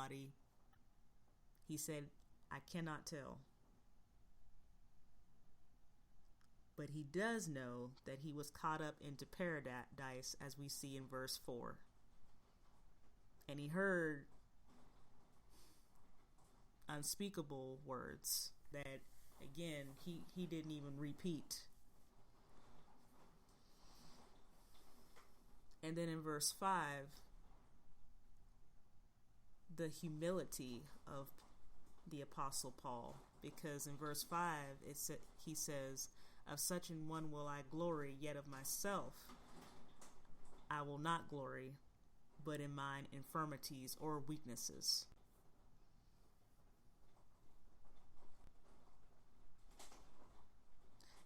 everybody. He said, I cannot tell. But he does know that he was caught up into paradise, as we see in verse 4. And he heard unspeakable words that, again, he didn't even repeat. And then in verse 5, the humility of the Apostle Paul, because in verse 5 he says, of such an one will I glory, yet of myself I will not glory, but in mine infirmities or weaknesses.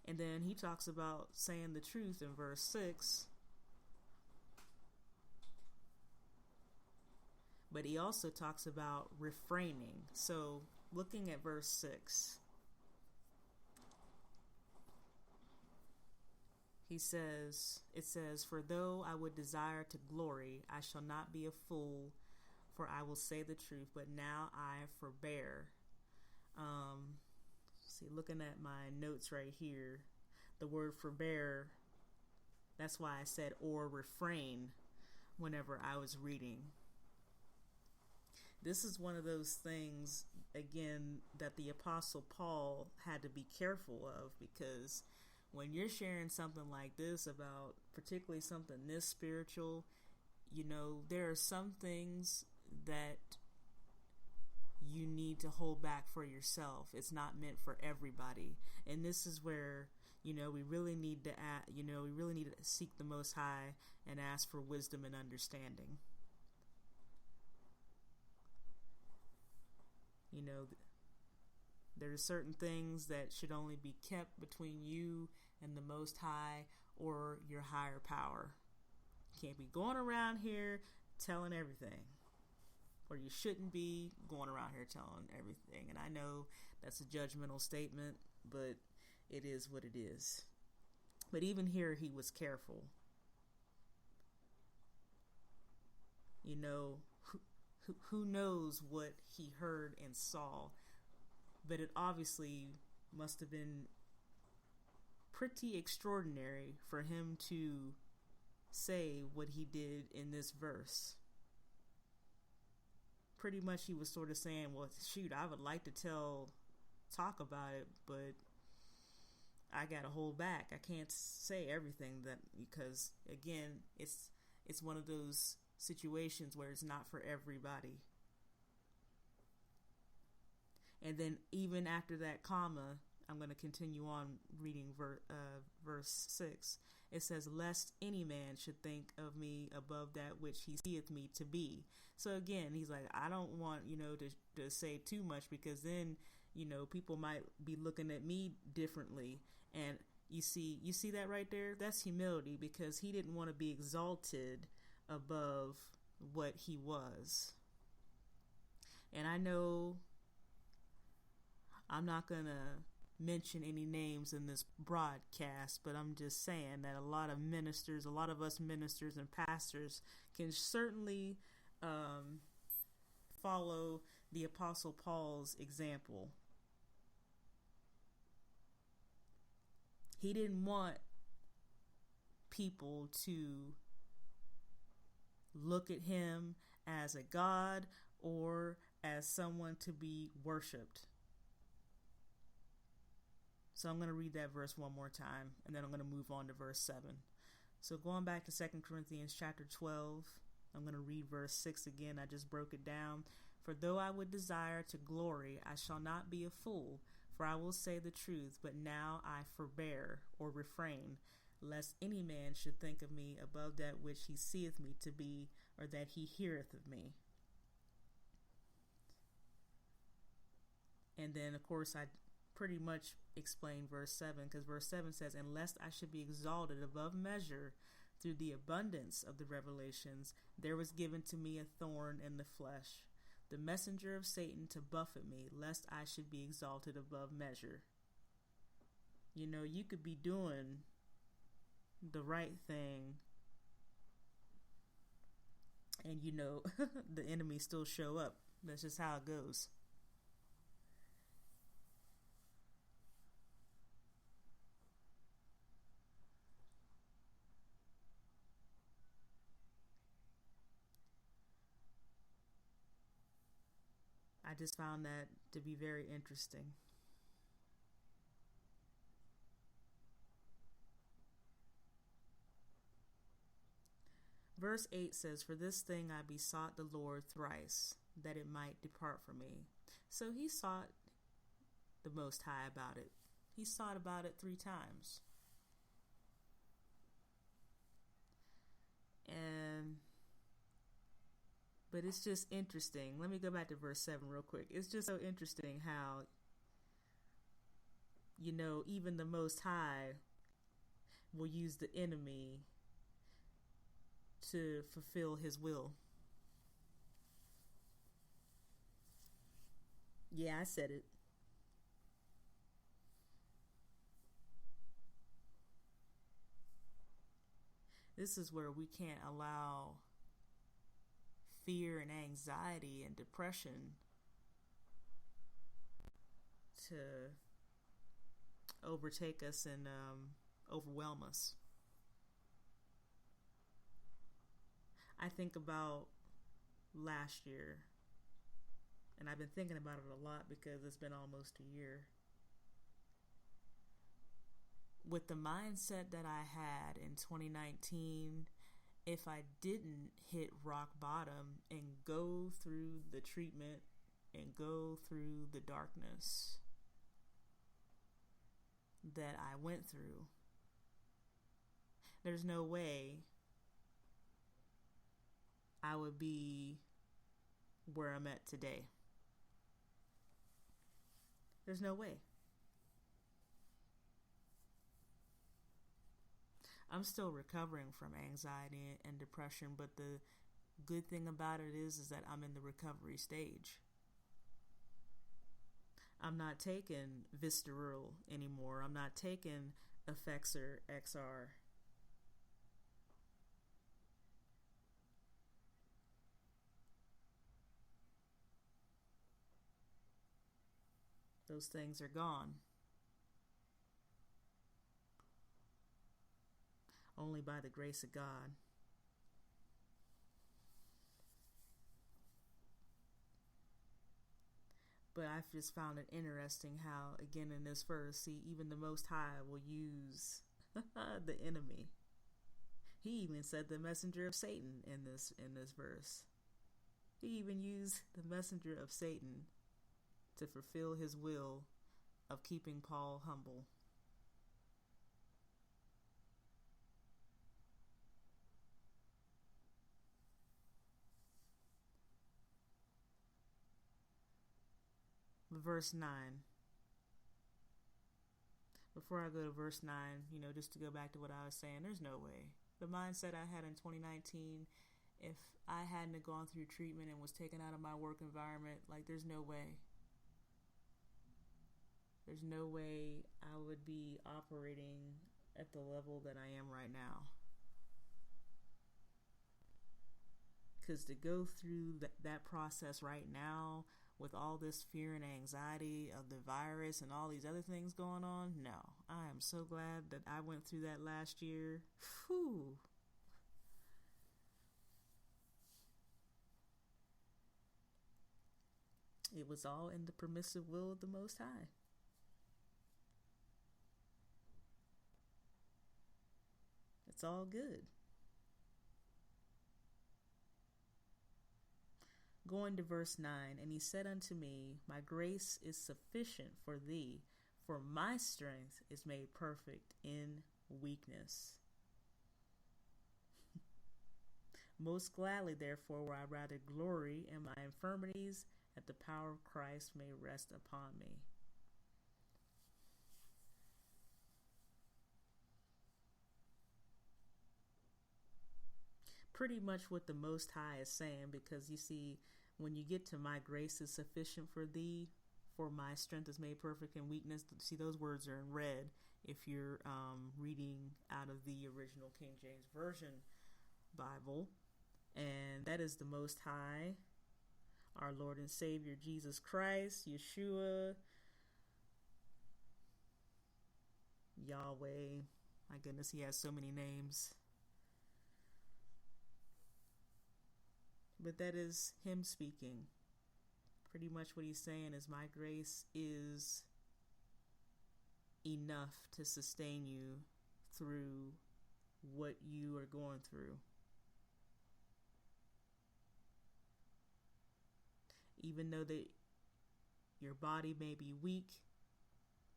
And then he talks about saying the truth in verse 6. But he also talks about refraining. So looking at verse 6, it says, for though I would desire to glory, I shall not be a fool, for I will say the truth, but now I forbear. Looking at my notes right here, the word forbear, that's why I said or refrain whenever I was reading. This is one of those things, again, that the Apostle Paul had to be careful of, because when you're sharing something like this about particularly something this spiritual, there are some things that you need to hold back for yourself. It's not meant for everybody. And this is where, we really need to seek the Most High and ask for wisdom and understanding. There are certain things that should only be kept between you and the Most High or your higher power. You can't be going around here telling everything. Or you shouldn't be going around here telling everything. And I know that's a judgmental statement, but it is what it is. But even here, he was careful. Who knows what he heard and saw, but it obviously must have been pretty extraordinary for him to say what he did in this verse. Pretty much he was sort of saying, well, shoot, I would like to talk about it, but I gotta hold back. I can't say everything because again, it's one of those situations where it's not for everybody. And then even after that comma, I'm going to continue on reading verse 6. It says, lest any man should think of me above that which he seeth me to be. So again, he's like, I don't want, to say too much, because then, people might be looking at me differently. And you see that right there? That's humility, because he didn't want to be exalted above what he was. And I know I'm not going to mention any names in this broadcast, but I'm just saying that a lot of us ministers and pastors can certainly follow the Apostle Paul's example. He didn't want people to look at him as a god or as someone to be worshipped. So I'm going to read that verse one more time, and then I'm going to move on to verse 7. So going back to 2 Corinthians chapter 12, I'm going to read verse 6 again. I just broke it down. For though I would desire to glory, I shall not be a fool, for I will say the truth, but now I forbear or refrain, lest any man should think of me above that which he seeth me to be, or that he heareth of me. And then, of course, I pretty much explain verse 7, because verse 7 says, and lest I should be exalted above measure through the abundance of the revelations, there was given to me a thorn in the flesh, the messenger of Satan to buffet me, lest I should be exalted above measure. You could be doing the right thing, and the enemy still show up That's just how it goes. I just found that to be very interesting. Verse 8 says, "For this thing I besought the Lord thrice, that it might depart from me." So he sought the Most High about it. He sought about it 3 times. But it's just interesting. Let me go back to verse 7 real quick. It's just so interesting how, even the Most High will use the enemy to fulfill his will. Yeah, I said it. This is where we can't allow fear and anxiety and depression to overtake us and overwhelm us. I think about last year, and I've been thinking about it a lot because it's been almost a year. With the mindset that I had in 2019, if I didn't hit rock bottom and go through the treatment and go through the darkness that I went through, there's no way I would be where I'm at today. There's no way. I'm still recovering from anxiety and depression, but the good thing about it is that I'm in the recovery stage. I'm not taking Visceral anymore. I'm not taking Effexor XR. Those things are gone. Only by the grace of God. But I've just found it interesting how, again, in this verse, see, even the Most High will use the enemy. He even said the messenger of Satan in this verse. He even used the messenger of Satan to fulfill his will of keeping Paul humble. Verse 9. Before I go to verse 9, just to go back to what I was saying, there's no way. The mindset I had in 2019, if I hadn't gone through treatment and was taken out of my work environment, there's no way. There's no way I would be operating at the level that I am right now. Because to go through that process right now with all this fear and anxiety of the virus and all these other things going on, no. I am so glad that I went through that last year. Whew. It was all in the permissive will of the Most High. It's all good. Going to verse 9, "And he said unto me, My grace is sufficient for thee, for my strength is made perfect in weakness. Most gladly, therefore, will I rather glory in my infirmities, that the power of Christ may rest upon me." Pretty much what the Most High is saying, because you see, when you get to "my grace is sufficient for thee, for my strength is made perfect in weakness," see, those words are in red if you're reading out of the original King James Version Bible, and that is the Most High our Lord and Savior Jesus Christ, Yeshua, Yahweh. My goodness, he has so many names. But that is him speaking. Pretty much what he's saying is, my grace is enough to sustain you through what you are going through. Even though that your body may be weak,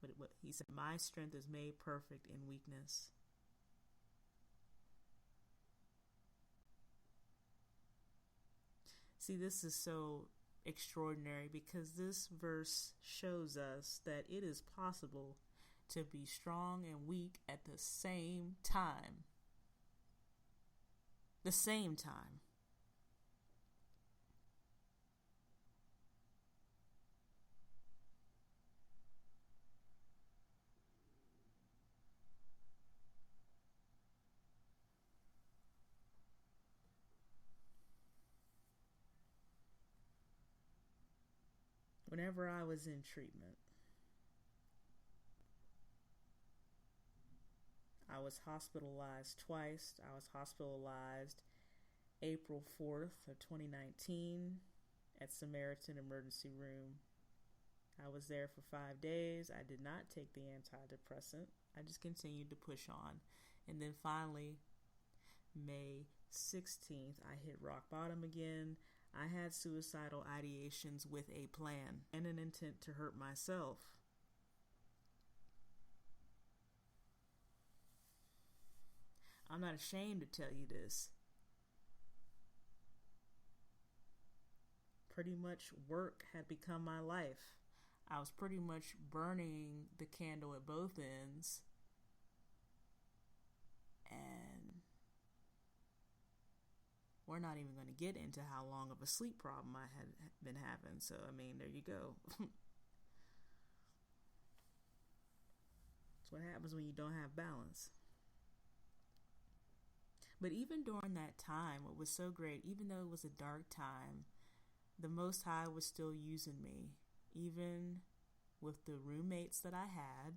but what he said, my strength is made perfect in weakness. See, this is so extraordinary because this verse shows us that it is possible to be strong and weak at the same time. The same time. Whenever I was in treatment, I was hospitalized twice. I was hospitalized April 4th of 2019 at Samaritan Emergency Room. I was there for 5 days. I did not take the antidepressant. I just continued to push on. And then finally, May 16th, I hit rock bottom again. I had suicidal ideations with a plan and an intent to hurt myself. I'm not ashamed to tell you this. Pretty much work had become my life. I was pretty much burning the candle at both ends. And we're not even going to get into how long of a sleep problem I had been having. So, I mean, there you go. That's what happens when you don't have balance. But even during that time, what was so great, even though it was a dark time, the Most High was still using me. Even with the roommates that I had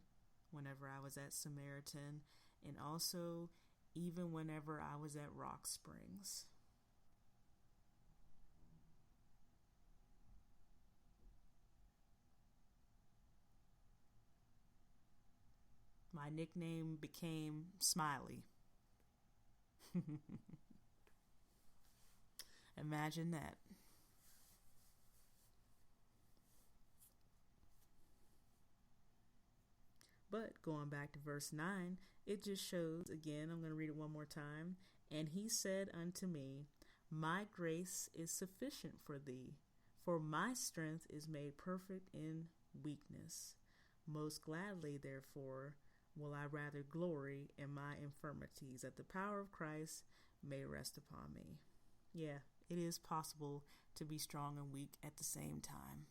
whenever I was at Samaritan, and also even whenever I was at Rock Springs. My nickname became Smiley. Imagine that. But going back to verse 9, it just shows, again, I'm going to read it one more time. And he said unto me, my grace is sufficient for thee, for my strength is made perfect in weakness. Most gladly, therefore, will I rather glory in my infirmities, that the power of Christ may rest upon me. Yeah, it is possible to be strong and weak at the same time.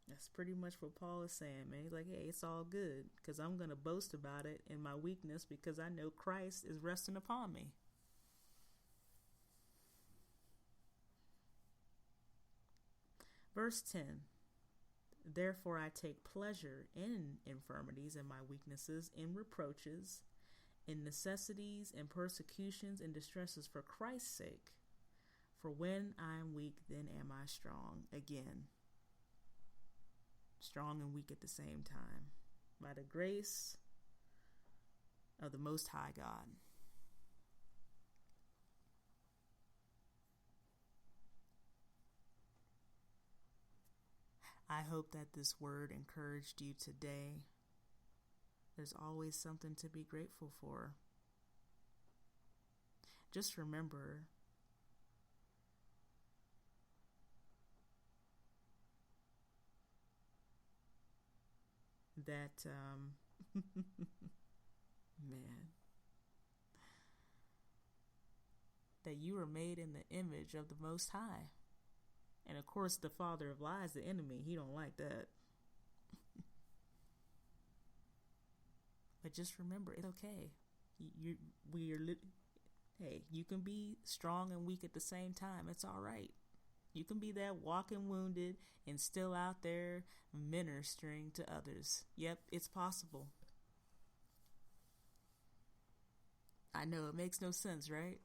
That's pretty much what Paul is saying, man. He's like, hey, it's all good because I'm going to boast about it in my weakness because I know Christ is resting upon me. Verse 10, therefore I take pleasure in infirmities and my weaknesses, in reproaches, in necessities and persecutions and distresses for Christ's sake. For when I am weak, then am I strong. Again, strong and weak at the same time, by the grace of the Most High God. I hope that this word encouraged you today. There's always something to be grateful for. Just remember that, man, that you are made in the image of the Most High. And of course, the father of lies, the enemy, he don't like that. But just remember, it's okay. Hey, you can be strong and weak at the same time. It's all right. You can be that walking wounded and still out there ministering to others. Yep, it's possible. I know, it makes no sense, right?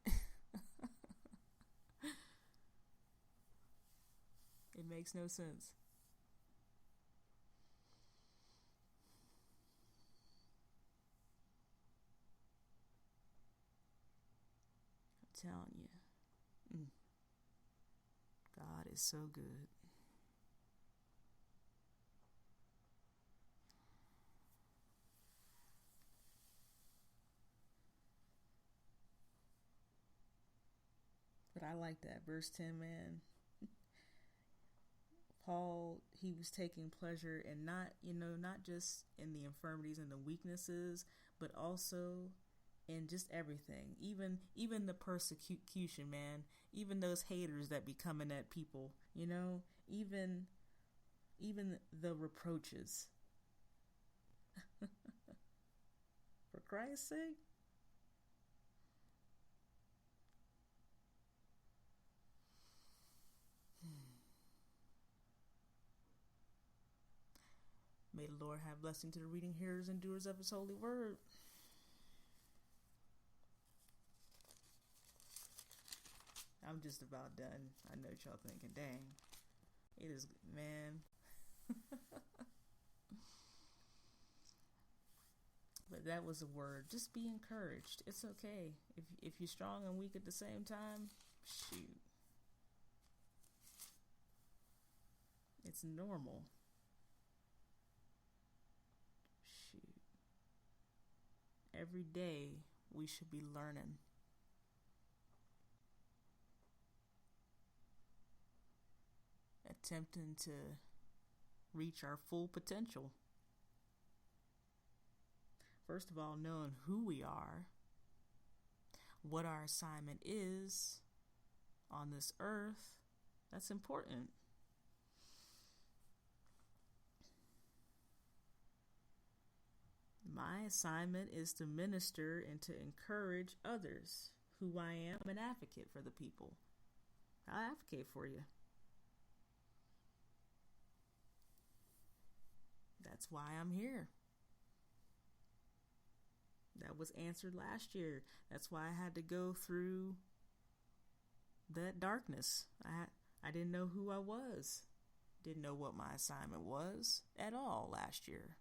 It makes no sense. I'm telling you. God is so good. But I like that. Verse 10, man. Paul, he was taking pleasure in not just in the infirmities and the weaknesses, but also in just everything. Even the persecution, man. Even those haters that be coming at people, even the reproaches. For Christ's sake. May the Lord have blessing to the reading, hearers, and doers of his holy word. I'm just about done. I know y'all thinking, dang. It is, man. But that was a word. Just be encouraged. It's okay. If you're strong and weak at the same time, shoot. It's normal. Shoot. Every day we should be learning. Attempting to reach our full potential. First of all, knowing who we are, what our assignment is on this earth, that's important. My assignment is to minister and to encourage others. Who I am, I'm an advocate for the people. I'll advocate for you. That's why I'm here. That was answered last year. That's why I had to go through that darkness. I didn't know who I was. Didn't know what my assignment was at all last year.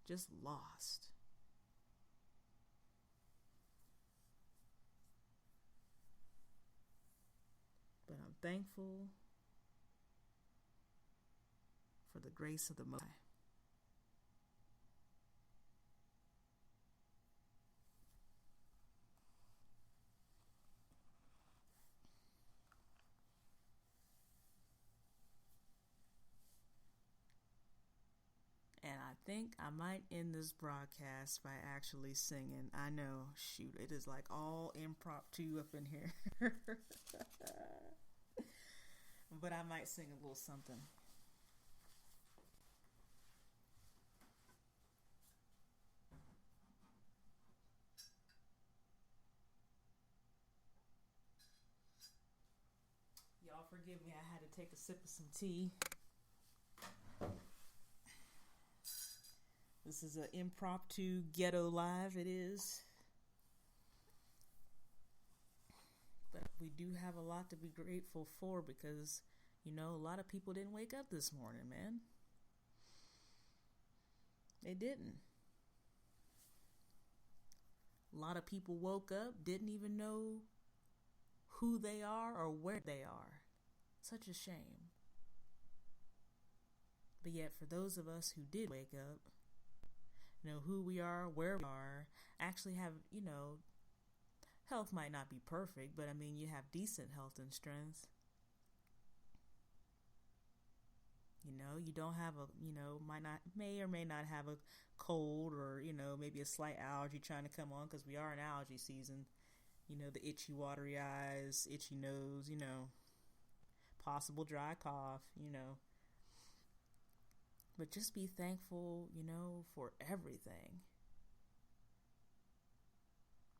Just lost. But I'm thankful for the grace of the Most High. And I think I might end this broadcast by actually singing. I know, shoot, it is like all impromptu up in here. But I might sing a little something. Y'all forgive me, I had to take a sip of some tea. This is an impromptu ghetto live, it is. But we do have a lot to be grateful for because, a lot of people didn't wake up this morning, man. They didn't. A lot of people woke up, didn't even know who they are or where they are. Such a shame. But yet, for those of us who did wake up, know who we are, where we are, actually have, health might not be perfect, but you have decent health and strength. You don't have may or may not have a cold or, maybe a slight allergy trying to come on because we are in allergy season. the itchy, watery eyes, itchy nose, possible dry cough, But just be thankful, for everything.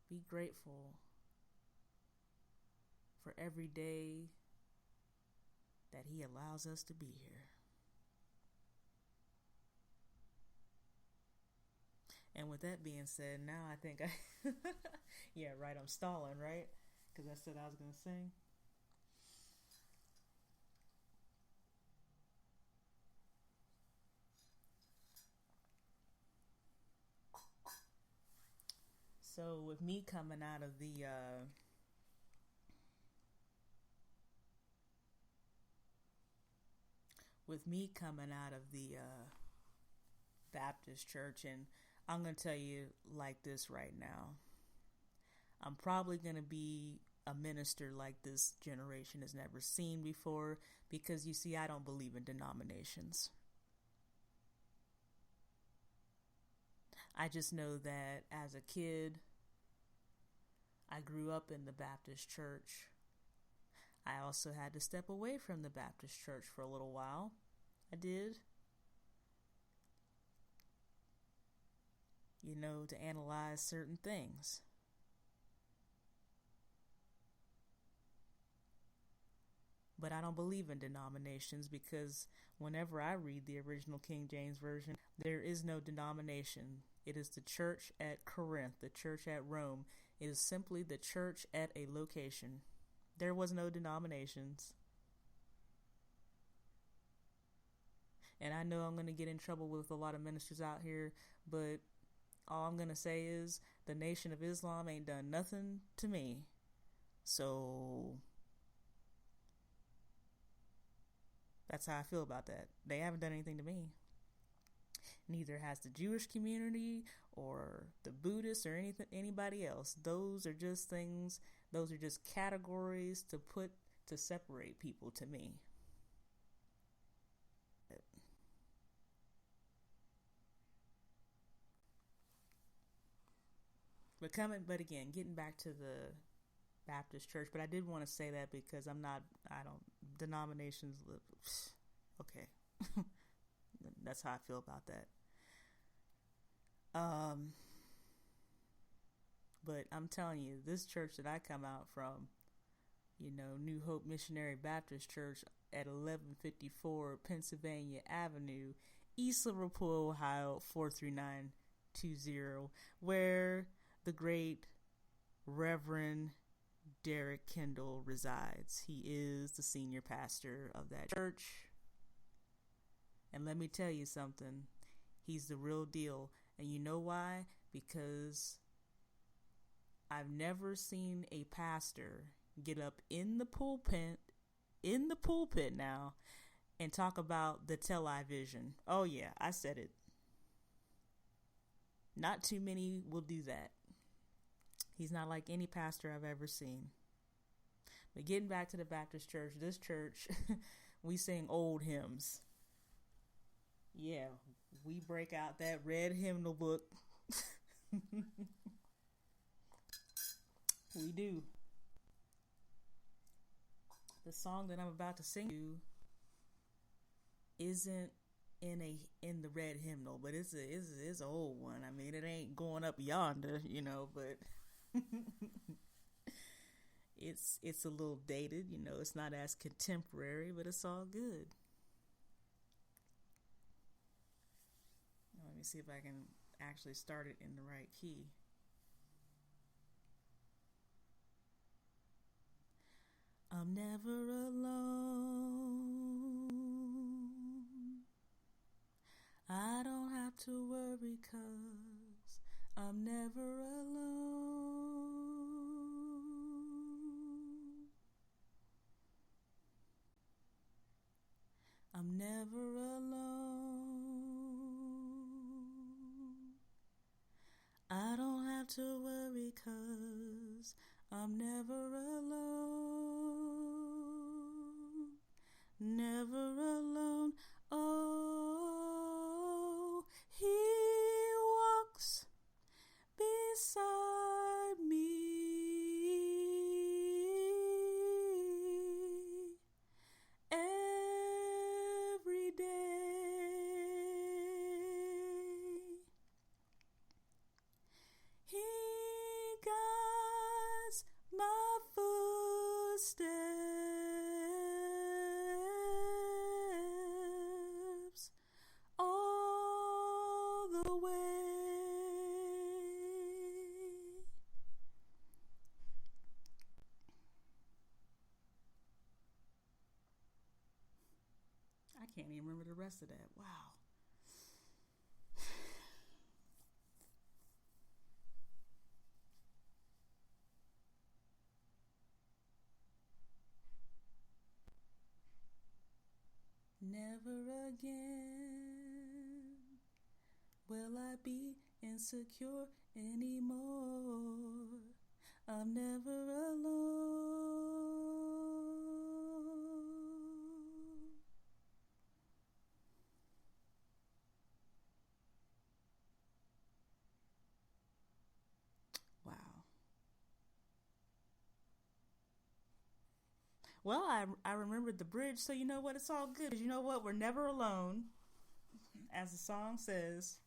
Be grateful for every day that He allows us to be here. And with that being said, now I think yeah, right, I'm stalling, right? Because I said I was going to sing. So with me coming out of the Baptist church, and I'm going to tell you like this right now. I'm probably going to be a minister like this generation has never seen before, because you see, I don't believe in denominations. I just know that as a kid, I grew up in the Baptist church. I also had to step away from the Baptist church for a little while. I did. To analyze certain things. But I don't believe in denominations, because whenever I read the original King James Version, there is no denomination. It is the church at Corinth, the church at Rome. It is simply the church at a location. There was no denominations. And I know I'm going to get in trouble with a lot of ministers out here, but all I'm going to say is the Nation of Islam ain't done nothing to me. So that's how I feel about that. They haven't done anything to me. Neither has the Jewish community or the Buddhists or anybody else. Those are just things, those are just categories to separate people to me. But again, getting back to the Baptist church, but I did want to say that because denominations, okay. That's how I feel about that. But I'm telling you, this church that I come out from, New Hope Missionary Baptist Church at 1154 Pennsylvania Avenue, East Liverpool, Ohio, 43920, where the great Reverend Derek Kendall resides. He is the senior pastor of that church. And let me tell you something. He's the real deal. And you know why? Because I've never seen a pastor get up in the pulpit now, and talk about the television. Oh yeah, I said it. Not too many will do that. He's not like any pastor I've ever seen. But getting back to the Baptist church, this church, we sing old hymns. Yeah, we break out that red hymnal book. We do. The song that I'm about to sing you isn't in the red hymnal, but it's an old one. I mean, it ain't going up yonder, but it's a little dated, it's not as contemporary, but it's all good. Let me see if I can actually start it in the right key. I'm never alone. I don't have to worry 'cause I'm never alone. I'm never alone. I don't have to worry 'cause I'm never alone. Never alone. Oh, He walks beside me. footsteps all the way. I can't even remember the rest of that. Wow. Never again will I be insecure anymore. I'm never alone. Wow. Well, I remembered the bridge, so you know what? It's all good. You know what? We're never alone, as the song says.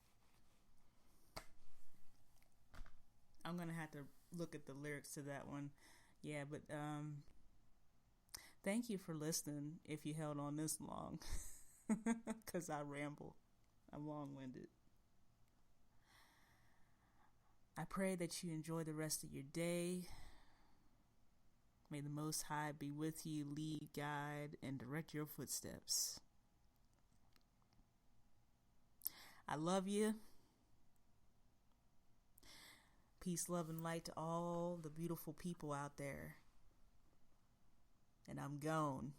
I'm going to have to look at the lyrics to that one. Yeah, but thank you for listening if you held on this long, because I ramble. I'm long-winded. I pray that you enjoy the rest of your day. May the Most High be with you, lead, guide, and direct your footsteps. I love you. Peace, love, and light to all the beautiful people out there. And I'm gone.